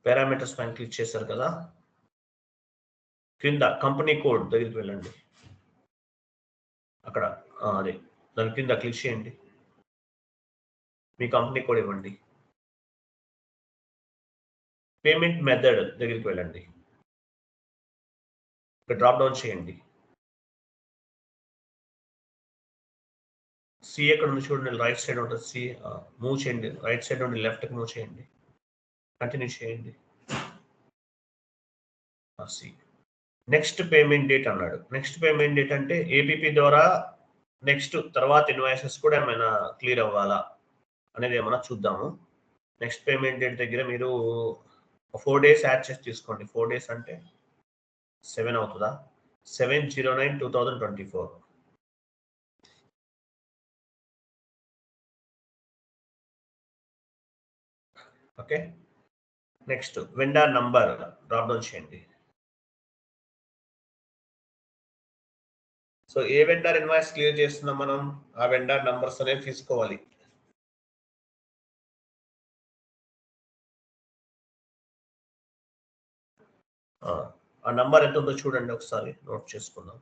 పారామీటర్స్ పైన క్లిక్ చేశారు కదా, కింద కంపెనీ కోడ్ దగ్గరికి వెళ్ళండి. అక్కడ అదే దాని కింద క్లిక్ చేయండి. మీ కంపెనీ కోడ్ ఇవ్వండి. పేమెంట్ మెథడ్ దగ్గరికి వెళ్ళండి. ఇక్కడ డ్రాప్ డౌన్ చేయండి. సి ఎక్కడ ఉంది చూడండి, రైట్ సైడ్ ఉంటుంది. సి మూవ్ చేయండి. రైట్ సైడ్ నుండి లెఫ్ట్కి మూవ్ చేయండి. కంటిన్యూ చేయండి. సి నెక్స్ట్ పేమెంట్ డేట్ అన్నాడు. నెక్స్ట్ పేమెంట్ డేట్ అంటే ఏపీపీ ద్వారా నెక్స్ట్ తర్వాత ఇన్వాయిసెస్ కూడా ఏమైనా క్లియర్ అవ్వాలా అనేది ఏమైనా చూద్దాము. నెక్స్ట్ పేమెంట్ డేట్ దగ్గర మీరు 4 days యాడ్ చేసి తీసుకోండి. 4 days అంటే 7 అవుతుందా? 7/09/2024. Okay, next vendor number drop down చేయండి. సో ఏ వెండర్ ఇన్వాయిస్ క్లియర్ చేస్తున్నాం మనం, ఆ వెండర్ నంబర్స్ అనేవి తీసుకోవాలి. ఆ నంబర్ ఎంత ఉందో చూడండి, ఒకసారి నోట్ చేసుకుందాం.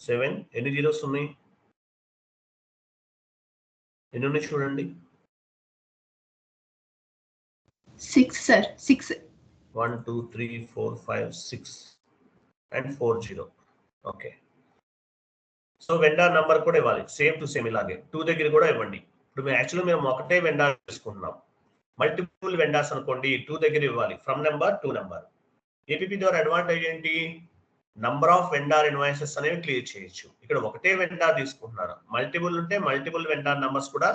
7 ఎన్ని జీరోస్ ఉన్నాయి? ఎన్ని ఉన్నాయి చూడండి. 6 sir. 6. 1 2 3 4 5 6 and 40. Okay, so vendor number కూడా ఇవ్వాలి. సేమ్ టు సేమ్ ఇలాగే 2 దగ్గర కూడా ఇవ్వండి. ఇప్పుడు మేము యాక్చువల్గా మేము ఒకటే వెండర్ తీసుకుంటున్నాం. మల్టిపుల్ వెండర్స్ అనుకోండి 2 దగ్గర ఇవ్వాలి, from number to number. APP ద్వారా అడ్వాంటేజ్ ఏంటి? నంబర్ ఆఫ్ వెండార్ ఇన్వాయిసెస్ అనేవి క్లియర్ చేయొచ్చు. ఇక్కడ ఒకటే వెండార్ తీసుకుంటున్నారు, మల్టిపుల్ ఉంటే మల్టిపుల్ వెండార్ నంబర్స్ కూడా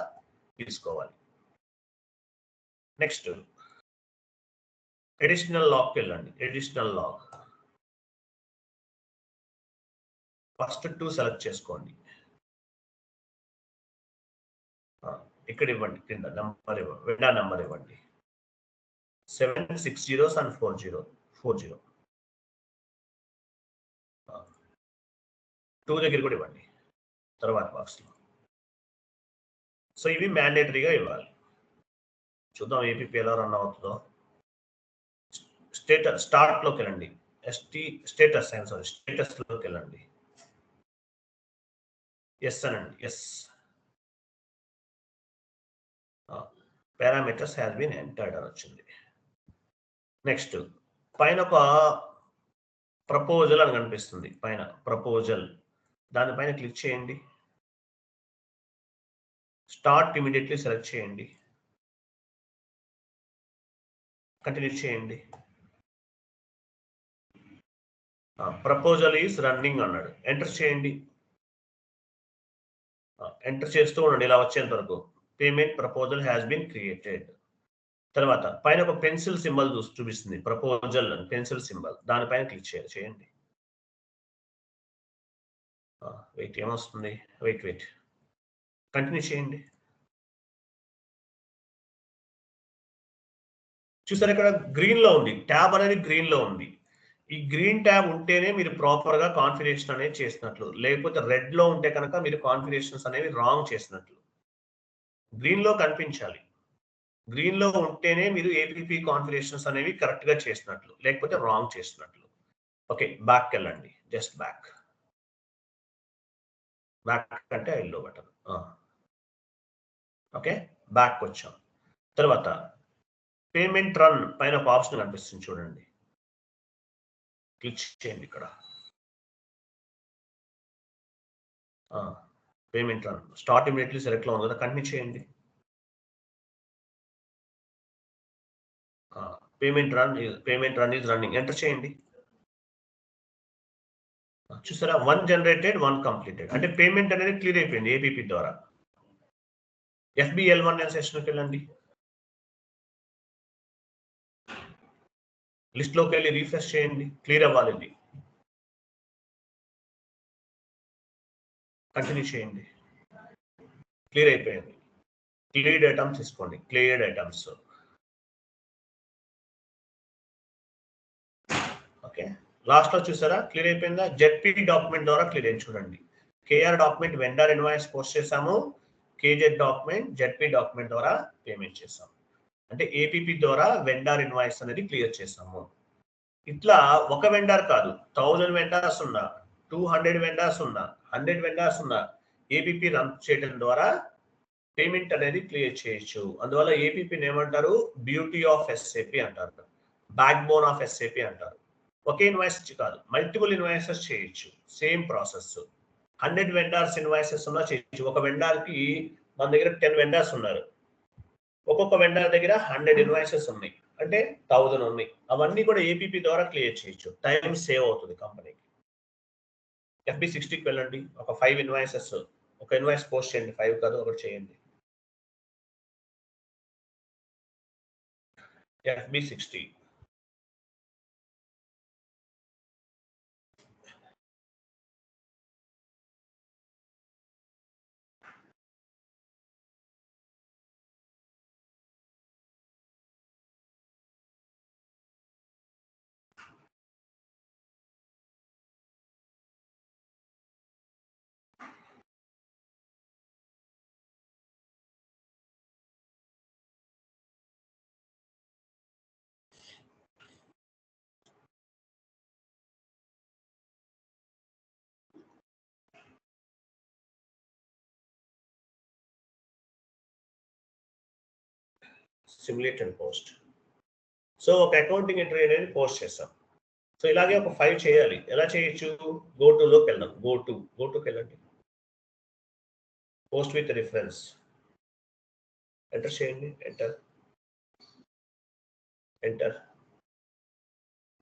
తీసుకోవాలి. నెక్స్ట్ ఎడిషనల్ లాగ్కి వెళ్ళండి. ఎడిషనల్ లాగ్ ఫస్ట్ 2 సెలెక్ట్ చేసుకోండి. ఇక్కడ ఇవ్వండి, కింద నెంబర్ ఇవ్వండి, వెండార్ నెంబర్ ఇవ్వండి. 7 6 zeros and 40. 2 దగ్గర కూడా ఇవ్వండి తర్వాత బాక్స్లో. సో ఇవి మ్యాండేటరీగా ఇవ్వాలి. చూద్దాం ఏపీపీ ఎలా రన్ అవుతుందో. స్టార్ట్లోకి వెళ్ళండి, స్టేటస్లోకి వెళ్ళండి. ఎస్ అనండి, yes. Parameters has been entered అని వచ్చింది. నెక్స్ట్ పైన ఒక ప్రపోజల్ అని కనిపిస్తుంది, పైన ప్రపోజల్, దానిపైన క్లిక్ చేయండి. స్టార్ట్ ఇమీడియట్లీ సెలెక్ట్ చేయండి, కంటిన్యూ చేయండి. ప్రపోజల్ ఈజ్ రన్నింగ్ అన్నాడు, ఎంటర్ చేయండి. ఎంటర్ చేస్తూ ఉండండి ఇలా వచ్చేంత వరకు. Payment proposal has been created. తర్వాత పైన ఒక పెన్సిల్ సింబల్ చూపిస్తుంది, ప్రపోజల్ అని పెన్సిల్ సింబల్, దానిపైన క్లిక్ చేయండి. వెయిట్, ఏమొస్తుంది? వెయిట్ కంటిన్యూ చేయండి. చూసారు ఇక్కడ గ్రీన్ లో ఉంది, ట్యాబ్ అనేది గ్రీన్ లో ఉంది. ఈ గ్రీన్ ట్యాబ్ ఉంటేనే మీరు ప్రాపర్ గా కాన్ఫిగరేషన్ అనేది చేసినట్లు, లేకపోతే రెడ్ లో ఉంటే కనుక మీరు కాన్ఫిగరేషన్స్ అనేవి రాంగ్ చేసినట్లు. గ్రీన్ లో కనిపించాలి, గ్రీన్ లో ఉంటేనే మీరు ఏపీపీ కాన్ఫిగరేషన్స్ అనేవి కరెక్ట్ గా చేసినట్లు, లేకపోతే రాంగ్ చేసినట్లు. ఓకే, బ్యాక్ వెళ్ళండి, జస్ట్ బ్యాక్ అంటే ఎల్లో బటన్. ఓకే, బ్యాక్ వచ్చాం. తర్వాత పేమెంట్ రన్ పైన ఒక ఆప్షన్ కనిపిస్తుంది చూడండి, క్లిక్ చేయండి. ఇక్కడ payment run, start immediately select లో ఉంది కదా, కంటిన్యూ చేయండి. Payment run is running, enter చేయండి. చూసారా, 1 జనరేటెడ్ 1 కంప్లీటెడ్, అంటే పేమెంట్ అనేది క్లియర్ అయిపోయింది ఏపీపీ ద్వారా. FBL1 సెషన్కి వెళ్ళండి, లిస్ట్ లోకి వెళ్ళి రీఫ్రెష్ చేయండి, క్లియర్ అవ్వాలి. ఇది కంటిన్యూ చేయండి, క్లియర్ అయిపోయింది. క్లియర్డ్ ఐటమ్స్ తీసుకోండి, క్లియర్డ్ ఐటమ్స్. ఓకే, లాస్ట్ లో చూసారా క్లియర్ అయిపోయిందా? జెడ్పీ డాక్యుమెంట్ ద్వారా క్లియర్ అయింది చూడండి. KR document vendor invoice post చేసాము, కేజెడ్ డాక్యుమెంట్ జెడ్పీ డాక్యుమెంట్ ద్వారా పేమెంట్ చేసాము. అంటే ఏపీపీ ద్వారా వెండర్ ఇన్వాయిస్ అనేది క్లియర్ చేసాము. ఇట్లా ఒక వెండర్ కాదు, 1000 వెండర్స్ ఉన్నా, 200 వెండర్స్ ఉన్నా, 100 వెండర్స్ ఉన్నా ఏపీపీ రన్ చేయడం ద్వారా పేమెంట్ అనేది క్లియర్ చేయొచ్చు. అందువల్ల ఏపీపీని ఏమంటారు? బ్యూటీ ఆఫ్ ఎస్ఏపీ అంటారు, బ్యాక్ బోన్ ఆఫ్ ఎస్ఏపీ అంటారు. ఒకే ఇన్వాయిస్ కాదు, మల్టిపుల్ ఇన్వాయిసెస్ చేయొచ్చు, సేమ్ ప్రాసెస్. 100 వెండర్స్ ఇన్వాయిసెస్ ఉన్నా చేయొచ్చు. ఒక వెండర్ కి మన దగ్గర 10 వెండర్స్ ఉన్నారు, ఒక్కొక్క వెండర్ దగ్గర 100 ఇన్వాయిసెస్ ఉన్నాయి, అంటే 1000 ఉన్నాయి. అవన్నీ కూడా ఏపీపీ ద్వారా క్లియర్ చేయొచ్చు, టైం సేవ్ అవుతుంది కంపెనీకి. FB60కి వెళ్ళండి, ఒక 5 ఇన్వాయిసెస్, ఒక ఇన్వాయిస్ పోస్ట్ చేయండి, 5 కాదు ఒకటి చేయండి. FB60 simulate and post. So ఒక అకౌంటింగ్ ఎంట్రీ అనేది పోస్ట్ చేస్తాం. సో ఇలాగే ఒక 5 చేయాలి. ఎలా చేయొచ్చు? గోటులోకి వెళ్దాం, గోటుకి వెళ్ళండి, పోస్ట్ విత్ రిఫరెన్స్ ఎంటర్ చేయండి, enter. Enter,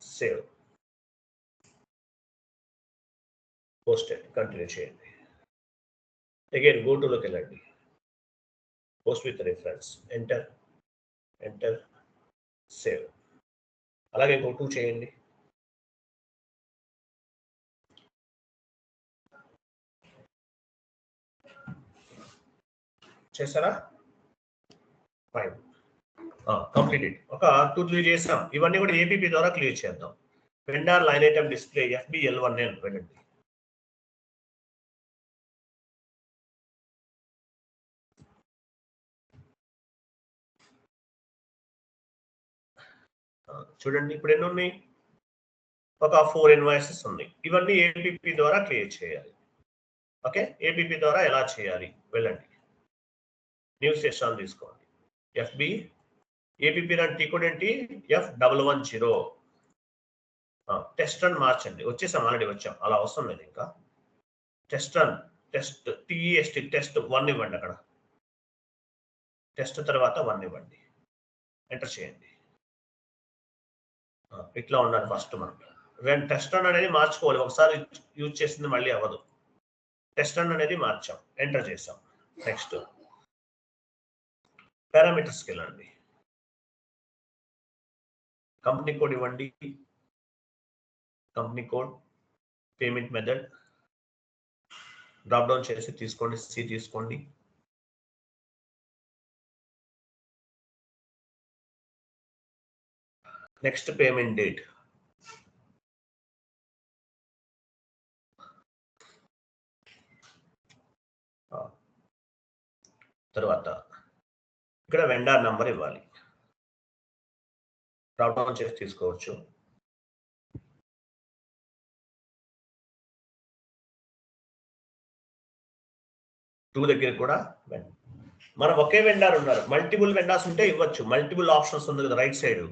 save, posted, continue చేయండి. అగైన్ గో టు లోకి వెళ్ళండి, post with reference, enter, enter, save. అలాగే గో టు చేయండి. చేస్తారా? Fine, completed. ఒక 2-3 చేసాం. ఇవన్నీ కూడా ఏపీపీ ద్వారా క్లియర్ చేద్దాం. Vendor line item display FBL1N వెళ్ళండి. చూడండి ఇప్పుడు ఎన్ని ఉన్నాయి? ఒక 4 ఇన్వాయిసెస్ ఉన్నాయి. ఇవన్నీ ఏపీపీ ద్వారా క్లియర్ చేయాలి. ఓకే, ఏపీపీ ద్వారా ఎలా చేయాలి? వెళ్ళండి, న్యూ సెషన్ తీసుకోండి. FB APP run T code ఏంటి? F110. టెస్ట్ రన్ మార్చండి. వచ్చేసాం, ఆల్రెడీ వచ్చాం, అలా అవసరం లేదు ఇంకా. Test run, test TEST, test 1 ఇవ్వండి. అక్కడ టెస్ట్ తర్వాత 1 ఇవ్వండి, ఎంటర్ చేయండి. ఇట్లా ఉండాలి ఫస్ట్ మనం. టెస్ట్ రన్ అనేది మార్చుకోవాలి. ఒకసారి యూజ్ చేసింది మళ్ళీ అవ్వదు. టెస్ట్ రన్ అనేది మార్చాం, ఎంటర్ చేసాం. నెక్స్ట్ పారామీటర్స్కి వెళ్ళండి, కంపెనీ కోడ్ ఇవ్వండి, company code, payment method drop down చేసి తీసుకోండి, C తీసుకోండి. నెక్స్ట్ పేమెంట్ డేట్, తర్వాత ఇక్కడ వెండర్ నంబర్ ఇవ్వాలి. డ్రాప్ డౌన్ చేసి తీసుకోవచ్చు. టూ దగ్గర కూడా మనం ఒకే వెండర్ ఉన్నారు, మల్టిపుల్ వెండర్స్ ఉంటే ఇవ్వచ్చు. మల్టిపుల్ ఆప్షన్స్ ఉంది కదా రైట్ సైడ్,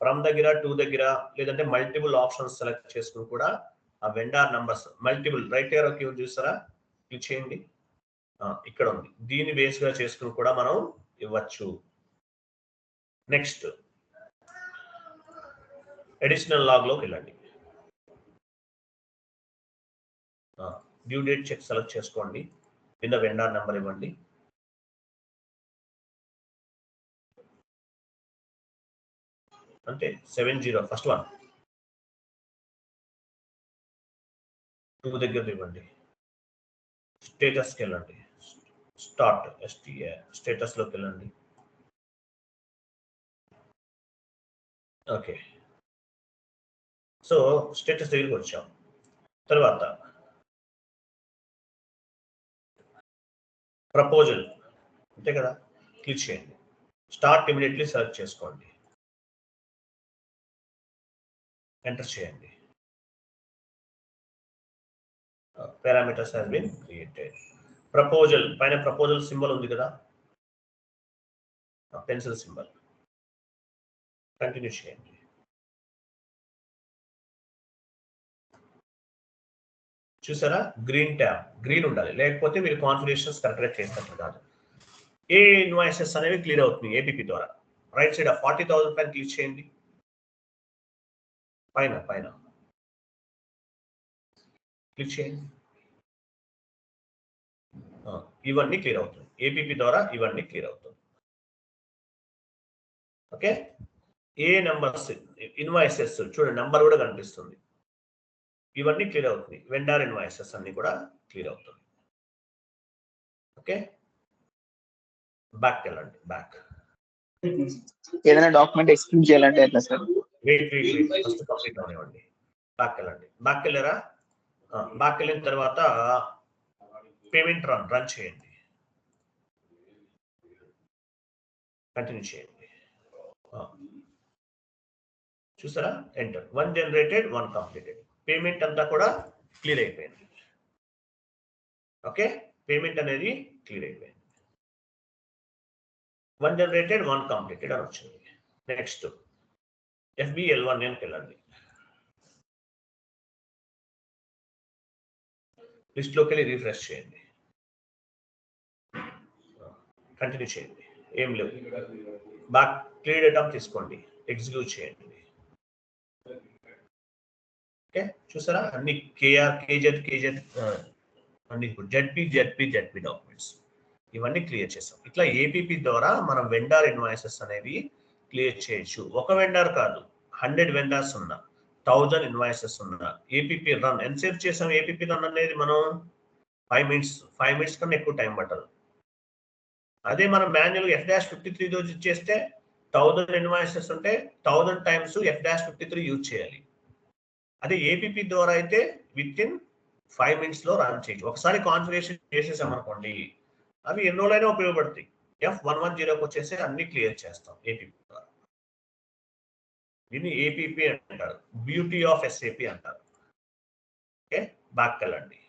ఫ్రమ్ దగ్గర, టూ దగ్గర, లేదంటే మల్టిపుల్ ఆప్షన్స్ సెలెక్ట్ చేసుకుని కూడా ఆ వెండర్ నంబర్స్ మల్టిపుల్ రైట్ ఏరో కీ చూస్తారా, క్లిక్ చేయండి. ఇక్కడ ఉంది, దీన్ని బేస్ గా చేసుకుని కూడా మనం ఇవ్వచ్చు. నెక్స్ట్ అడిషనల్ లాగ్ లోకి వెళ్ళండి, డ్యూ డేట్ చెక్ సెలెక్ట్ చేసుకోండి, కింద వెండర్ నెంబర్ ఇవ్వండి. అంటే 70 ఫస్ట్ వన్, 2 దగ్గర ఇవ్వండి. స్టేటస్కి వెళ్ళండి, స్టార్ట్ STA స్టేటస్ లోకి వెళ్ళండి. ఓకే, సో స్టేటస్ దగ్గరికి వచ్చాం. తర్వాత ప్రపోజల్ అంతే కదా, క్లిక్ చేయండి. స్టార్ట్ ఇమీడియట్లీ సెలెక్ట్ చేసుకోండి, ఎంటర్ చేయండి. Parameters has been created. Proposal పైన ప్రపోజల్ సింబల్ ఉంది కదా, పెన్సిల్ సింబల్, కంటిన్యూ చేయండి. చూసారా, గ్రీన్ ట్యాబ్, గ్రీన్ ఉండాలి, లేకపోతే మీరు కాన్ఫిగరేషన్స్ కరెక్ట్గా చేసినట్టు కాదు. ఏ ఇన్వాయిసెస్ అనేవి క్లియర్ అవుతుంది ఏపీపీ ద్వారా. రైట్ సైడ్ 40,000 పైన క్లిక్ చేయండి, పైన పైన క్లిక్ చేయండి. ఇవన్నీ క్లియర్ అవుతుంది ఏపీపీ ద్వారా, ఇవన్నీ క్లియర్ అవుతుంది. ఓకే, ఏ నెంబర్స్ ఇన్వాయిసెస్ చూడండి, నెంబర్ కూడా కనిపిస్తుంది. ఇవన్నీ క్లియర్ అవుతుంది. వెండర్ ఇన్వాయిసెస్ అన్ని కూడా క్లియర్ అవుతుంది. ఓకే, బ్యాక్ వెళ్ళండి. బ్యాక్ ఏదైనా డాక్యుమెంట్ ఎక్స్ప్లెయిన్ చేయాలంటే ఎట్లా సార్? వెయిట్ ఫస్ట్ కంప్లీట్ అవనివ్వండి. బ్యాక్ వెళ్ళండి. బ్యాక్ వెళ్ళారా? బ్యాక్ వెళ్ళిన తర్వాత పేమెంట్ రన్ చేయండి, కంటిన్యూ చేయండి. చూసారా, ఎంటర్. 1 generated, 1 completed. పేమెంట్ అంతా కూడా క్లియర్ అయిపోయింది. ఓకే, పేమెంట్ అనేది క్లియర్ అయిపోయింది. 1 జనరేటెడ్, 1 కంప్లీటెడ్ అని వచ్చింది. నెక్స్ట్ FBL1Nకి వెళ్ళండి. లిస్ట్లోకి వెళ్ళి రిఫ్రెష్ చేయండి, కంటిన్యూ చేయండి. ఏం లేవు. బ్యాక్ క్లియర్ డేటా తీసుకోండి, ఎగ్జిక్యూట్ చేయండి. ఓకే, చూసారా అన్ని కేఆర్ కేజెడ్ అన్ని జెడ్పీ డాక్యుమెంట్స్ ఇవన్నీ క్లియర్ చేసాం. ఇట్లా ఏపీపీ ద్వారా మనం వెండార్ ఇన్వాయిసెస్ అనేవి క్లియర్ చేయొచ్చు. ఒక వెండార్ కాదు, 100 వెండార్స్ ఉన్నా, 1000 ఇన్వాయిసెస్ ఉన్నా ఏపీపీ రన్ ఎంతసేపు చేసాం? ఏపీపీ రన్ అనేది మనం 5 మినిట్స్ కన్నా ఎక్కువ టైం పట్టదు. అదే మనం మాన్యువల్ F-53 రోజు చేస్తే 1000 ఇన్వాయిసెస్ ఉంటే 1000 టైమ్స్ F-53 యూజ్ చేయాలి. అదే ఏపీపీ ద్వారా అయితే విత్ ఇన్ 5 మినిట్స్ లో రన్ చేయొచ్చు. ఒకసారి కాన్ఫిగరేషన్ చేసేసాం అనుకోండి, అవి ఎన్ని రోజులైనా ఉపయోగపడతాయి. F110కి వచ్చేసి అన్ని క్లియర్ చేస్తాం ఏపీపీ ద్వారా. దీన్ని ఏపీపీ అంటారు, బ్యూటీ ఆఫ్ ఎస్ఏపీ అంటారు. ఓకే, బ్యాక్ వెళ్ళండి.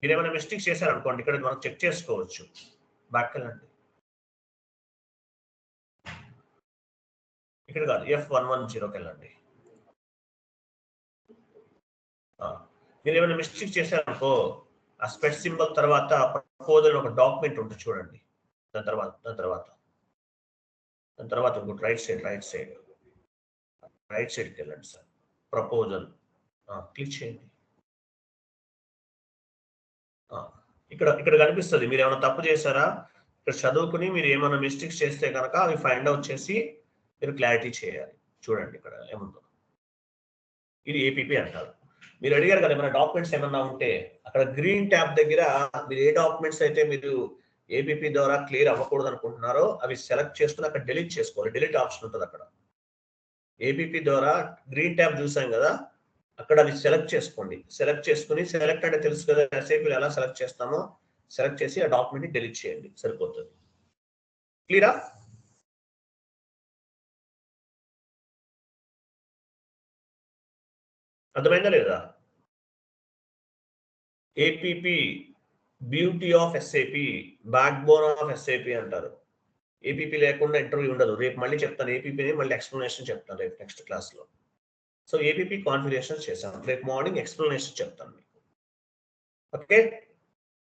మీరు ఏమైనా మిస్టేక్స్ చేశారనుకోండి, ఇక్కడ మనం చెక్ చేసుకోవచ్చు. బ్యాక్ వెళ్ళండి. ఇక్కడ కాదు, F110కి వెళ్ళండి. మీరు ఏమైనా మిస్టేక్ చేశారనుకో, ఆ స్పెట్ సింబల్ తర్వాత ప్రపోజల్ ఒక డాక్యుమెంట్ ఉంటుంది చూడండి. దాని తర్వాత ఇంకోటి రైట్ సైడ్కి వెళ్ళండి సార్. ప్రపోజల్ క్లిక్ చేయండి. ఇక్కడ కనిపిస్తుంది. మీరు ఏమైనా తప్పు చేశారా, ఇక్కడ చదువుకుని మీరు ఏమైనా మిస్టేక్స్ చేస్తే కనుక అవి ఫైండ్ అవుట్ చేసి మీరు క్లారిటీ చేయాలి. చూడండి ఇక్కడ ఏముందో. ఇది ఏపీపీ అంటారు. మీరు అడిగారు కదా ఏమైనా డాక్యుమెంట్స్ ఏమన్నా ఉంటే, అక్కడ గ్రీన్ ట్యాబ్ దగ్గర మీరు ఏ డాక్యుమెంట్స్ అయితే మీరు ఏపీపీ ద్వారా క్లియర్ అవ్వకూడదు అనుకుంటున్నారో అవి సెలెక్ట్ చేసుకుని అక్కడ డిలీట్ చేసుకోవాలి. డిలీట్ ఆప్షన్ ఉంటుంది అక్కడ. ఏపీపీ ద్వారా గ్రీన్ ట్యాబ్ చూసాం కదా, అక్కడ అది సెలెక్ట్ చేసుకోండి. సెలెక్ట్ చేసుకుని, సెలెక్ట్ అంటే తెలుసు కదా ఎస్ఏపీలో ఎలా సెలెక్ట్ చేస్తామో, సెలెక్ట్ చేసి ఆ డాక్యుమెంట్ ని డిలీట్ చేయండి, సరిపోతుంది. క్లియరా? అర్థమైందా లేదా? APP beauty of SAP, backbone of SAP అంటారు. ఏపీపీ లేకుండా ఇంటర్వ్యూ ఉండదు. రేపు మళ్ళీ చెప్తాను ఏపీపీని, మళ్ళీ ఎక్స్ప్లెనేషన్ చెప్తాను రేపు నెక్స్ట్ క్లాస్లో. సో ఏపీపీ కాన్ఫిగరేషన్ చేశాను, రేపు మార్నింగ్ ఎక్స్ప్లెనేషన్ చెప్తాను మీకు. ఓకే,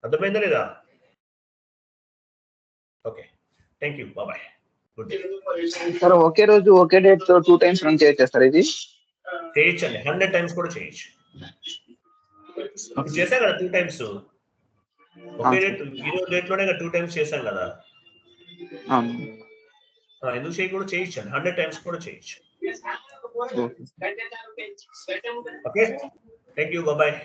అర్థమైందా లేదా? Okay, thank you, bye. Good day. Sir ఒకే రోజు ఒకే డేట్ తో 2 టైమ్స్ రన్ చేయొచ్చా సార్? ఇది చేయొచ్చండి, 100 టైమ్స్ కూడా చేయొచ్చు. చేశాం కదా 2 టైమ్స్. ఒకే డేట్, ఈరోజు డేట్ లోనే 2 టైమ్స్ చేశాం కదా. ఎందుకు చేయకూడదు? చేయొచ్చండి, 100 టైమ్స్ కూడా చేయొచ్చు. Okay, thank you, bye.